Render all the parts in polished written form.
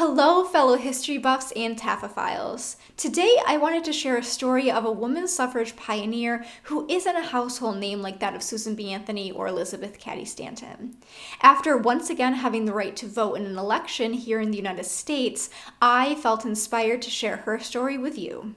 Hello, fellow history buffs and taphophiles. Today, I wanted to share a story of a women's suffrage pioneer who isn't a household name like that of Susan B. Anthony or Elizabeth Cady Stanton. After once again having the right to vote in an election here in the United States, I felt inspired to share her story with you.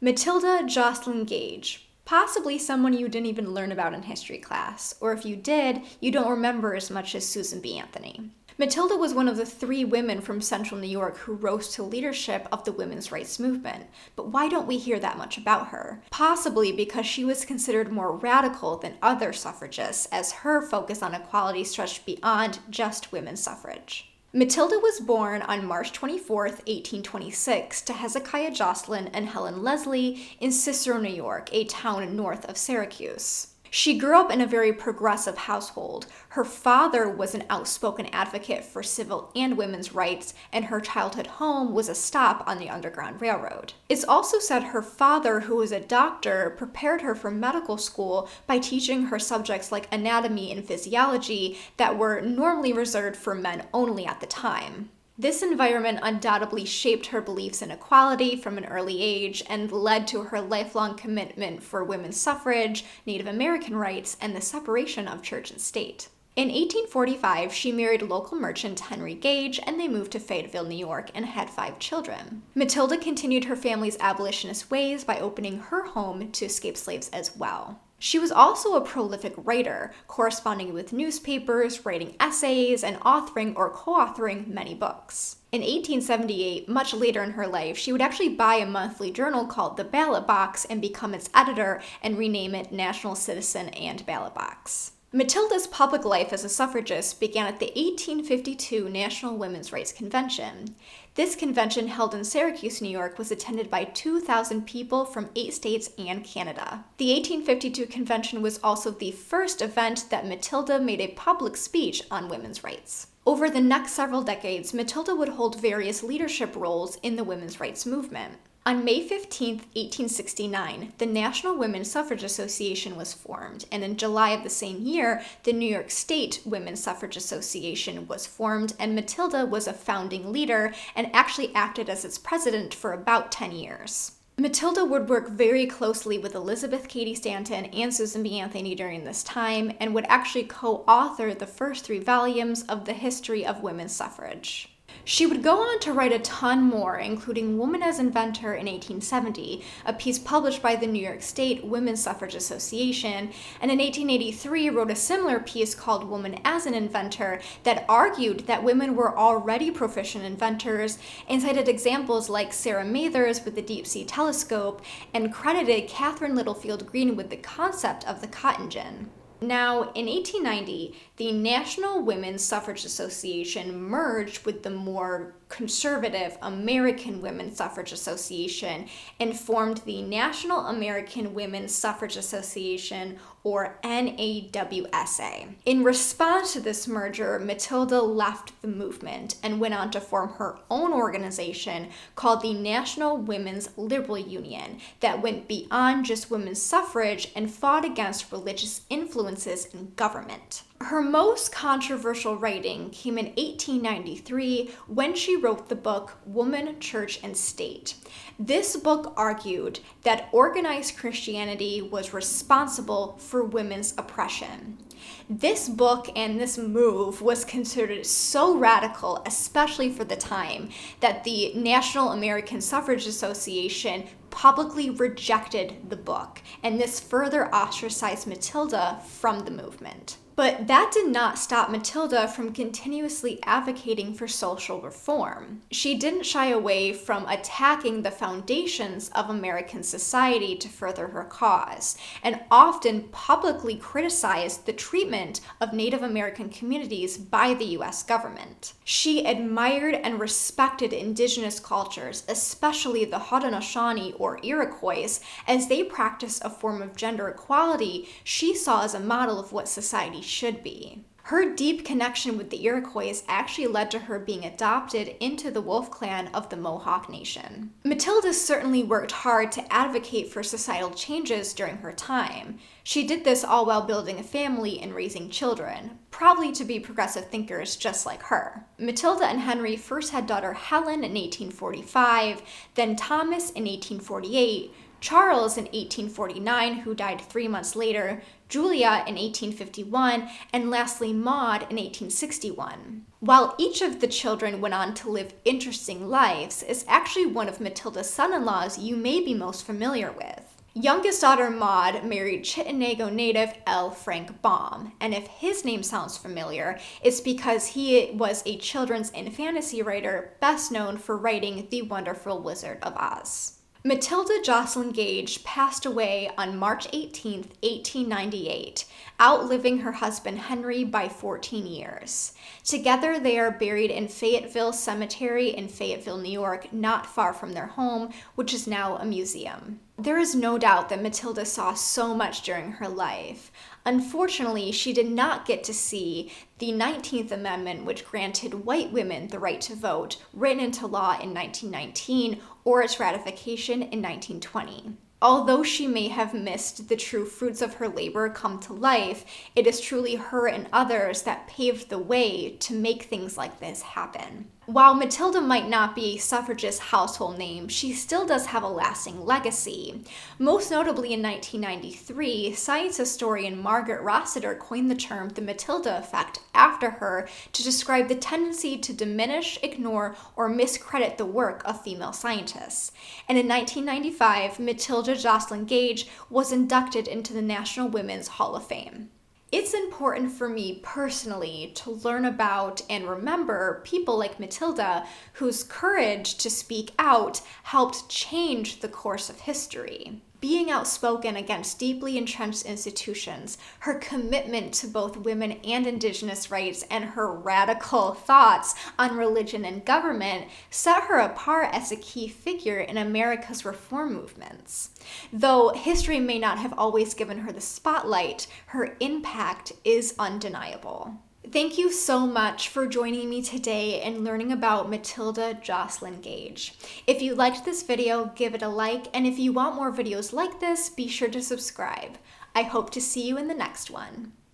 Matilda Joslyn Gage. Possibly someone you didn't even learn about in history class, or if you did, you don't remember as much as Susan B. Anthony. Matilda was one of the 3 women from central New York who rose to leadership of the women's rights movement. But why don't we hear that much about her? Possibly because she was considered more radical than other suffragists, as her focus on equality stretched beyond just women's suffrage. Matilda was born on March 24, 1826, to Hezekiah Joslyn and Helen Leslie in Cicero, New York, a town north of Syracuse. She grew up in a very progressive household. Her father was an outspoken advocate for civil and women's rights, and her childhood home was a stop on the Underground Railroad. It's also said her father, who was a doctor, prepared her for medical school by teaching her subjects like anatomy and physiology that were normally reserved for men only at the time. This environment undoubtedly shaped her beliefs in equality from an early age and led to her lifelong commitment for women's suffrage, Native American rights, and the separation of church and state. In 1845, she married local merchant Henry Gage, and they moved to Fayetteville, New York, and had 5 children. Matilda continued her family's abolitionist ways by opening her home to escaped slaves as well. She was also a prolific writer, corresponding with newspapers, writing essays, and authoring or co-authoring many books. In 1878, much later in her life, she would actually buy a monthly journal called The Ballot Box and become its editor and rename it National Citizen and Ballot Box. Matilda's public life as a suffragist began at the 1852 National Women's Rights Convention. This convention, held in Syracuse, New York, was attended by 2,000 people from 8 states and Canada. The 1852 convention was also the first event that Matilda made a public speech on women's rights. Over the next several decades, Matilda would hold various leadership roles in the women's rights movement. On May 15, 1869, the National Women's Suffrage Association was formed, and in July of the same year, the New York State Women's Suffrage Association was formed, and Matilda was a founding leader and actually acted as its president for about 10 years. Matilda would work very closely with Elizabeth Cady Stanton and Susan B. Anthony during this time, and would actually co-author the first 3 volumes of the history of women's suffrage. She would go on to write a ton more, including Woman as Inventor in 1870, a piece published by the New York State Women's Suffrage Association, and in 1883 wrote a similar piece called Woman as an Inventor that argued that women were already proficient inventors and cited examples like Sarah Mathers with the Deep Sea Telescope and credited Catherine Littlefield Greene with the concept of the cotton gin. Now, in 1890, the National Women's Suffrage Association merged with the more conservative American Women's Suffrage Association and formed the National American Women's Suffrage Association, or NAWSA. In response to this merger, Matilda left the movement and went on to form her own organization called the National Women's Liberal Union that went beyond just women's suffrage and fought against religious influences in government. Her most controversial writing came in 1893 when she wrote the book Woman, Church, and State. This book argued that organized Christianity was responsible for women's oppression. This book and this move was considered so radical, especially for the time, that the National American Suffrage Association publicly rejected the book, and this further ostracized Matilda from the movement. But that did not stop Matilda from continuously advocating for social reform. She didn't shy away from attacking the foundations of American society to further her cause, and often publicly criticized the treatment of Native American communities by the U.S. government. She admired and respected Indigenous cultures, especially the Haudenosaunee or Iroquois, as they practiced a form of gender equality she saw as a model of what society should be. Her deep connection with the Iroquois actually led to her being adopted into the Wolf Clan of the Mohawk Nation. Matilda certainly worked hard to advocate for societal changes during her time. She did this all while building a family and raising children, probably to be progressive thinkers just like her. Matilda and Henry first had daughter Helen in 1845, then Thomas in 1848, Charles in 1849, who died 3 months later, Julia in 1851, and lastly Maud in 1861. While each of the children went on to live interesting lives, is actually one of Matilda's son-in-laws you may be most familiar with. Youngest daughter Maud married Chittenango native L. Frank Baum, and if his name sounds familiar, it's because he was a children's and fantasy writer best known for writing The Wonderful Wizard of Oz. Matilda Joslyn Gage passed away on March 18, 1898, outliving her husband Henry by 14 years. Together, they are buried in Fayetteville Cemetery in Fayetteville, New York, not far from their home, which is now a museum. There is no doubt that Matilda saw so much during her life. Unfortunately, she did not get to see the 19th Amendment, which granted white women the right to vote, written into law in 1919, or its ratification in 1920. Although she may have missed the true fruits of her labor come to life, it is truly her and others that paved the way to make things like this happen. While Matilda might not be a suffragist household name, she still does have a lasting legacy. Most notably in 1993, science historian Margaret Rossiter coined the term the Matilda effect after her to describe the tendency to diminish, ignore, or miscredit the work of female scientists. And in 1995, Matilda Joslyn Gage was inducted into the National Women's Hall of Fame. It's important for me personally to learn about and remember people like Matilda, whose courage to speak out helped change the course of history. Being outspoken against deeply entrenched institutions, her commitment to both women and Indigenous rights, and her radical thoughts on religion and government set her apart as a key figure in America's reform movements. Though history may not have always given her the spotlight, her impact is undeniable. Thank you so much for joining me today and learning about Matilda Joslyn Gage. If you liked this video, give it a like, and if you want more videos like this, be sure to subscribe. I hope to see you in the next one.